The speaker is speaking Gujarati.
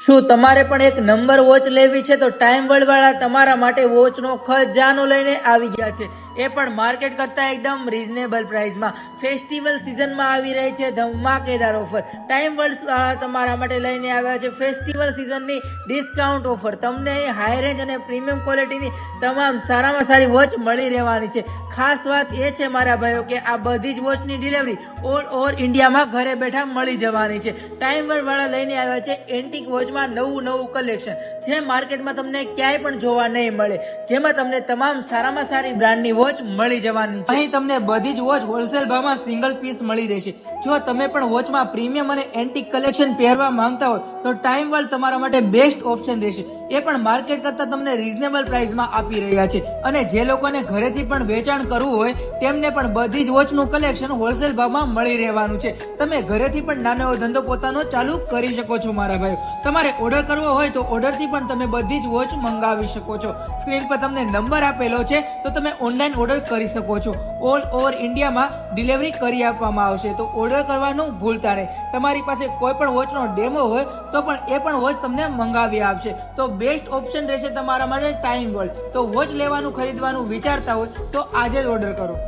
શું તમારે પણ એક નંબર વોચ લેવી છે તો ટાઈમ વર્લ્ડ વાળા તમારા માટે વોચનો ખજાનો લઈને આવી ગયા છે, એ પણ માર્કેટ કરતા એકદમ રીઝનેબલ પ્રાઇસમાં. ફેસ્ટિવલ સિઝનમાં આવી રહી છે ધમાકેદાર ઓફર. ટાઈમ વર્લ્ડ વાળા તમારા માટે લઈને આવ્યા છે ફેસ્ટિવલ સિઝનની ડિસ્કાઉન્ટ ઓફર. તમને અહીં હાઈ રેન્જ અને પ્રીમિયમ ક્વોલિટીની તમામ સારામાં સારી વોચ મળી રહેવાની છે. ખાસ વાત એ છે મારા ભાઈઓ કે આ બધી જ વોચની ડિલિવરી ઓલ ઓવર ઇન્ડિયામાં ઘરે બેઠા મળી જવાની છે. ટાઈમ વર્લ્ડ વાળા લઈને આવ્યા છે એન્ટિક વોચમાં નવું કલેક્શન, જે માર્કેટમાં તમને ક્યાંય પણ જોવા નહીં મળે, જેમાં તમને તમામ સારામાં સારી બ્રાન્ડની વોચ મળી જવાની છે. અહીં તમને બધી જ વોચ હોલસેલ ભાવમાં સિંગલ પીસ મળી રહેશે. જો તમે પણ વોચમાં પ્રીમિયમ અને એન્ટિક કલેક્શન પહેરવા માંગતા હોય તો ટાઈમ વર્લ્ડ તમારા માટે બેસ્ટ ઓપ્શન રહેશે. એ પણ માર્કેટ કરતા તમને રીઝનેબલ પ્રાઇસમાં આપી રહ્યા છે. અને જે લોકોને ઘરેથી પણ વેચાણ કરવું હોય તેમને પણ બધી જ વોચનું કલેક્શન હોલસેલ ભાવમાં મળી રહેવાનું છે. તમે ઘરેથી પણ નાનો એવો ધંધો પોતાનો ચાલુ કરી શકો છો મારા ભાઈઓ. તમારે ઓર્ડર કરવો હોય તો ઓર્ડરથી પણ તમે બધી જ વોચ મંગાવી શકો છો. સ્ક્રીન પર તમને નંબર આપેલો છે તો તમે ઓનલાઈન ઓર્ડર કરી શકો છો. ઓલ ઓવર ઇન્ડિયામાં ડિલિવરી કરી આપવામાં આવશે, તો ઓર્ડર કરવાનું ભૂલતા નહીં. તમારી પાસે કોઈ પણ વોચનો ડેમો હોય તો પણ એ પણ વોચ તમને મંગાવી આપશે. તો બેસ્ટ ઓપ્શન રહેશે તમારા માટે ટાઈમ વર્લ્ડ. તો વોચ લેવાનું ખરીદવાનું વિચારતા હોય તો આજે જ ઓર્ડર કરો.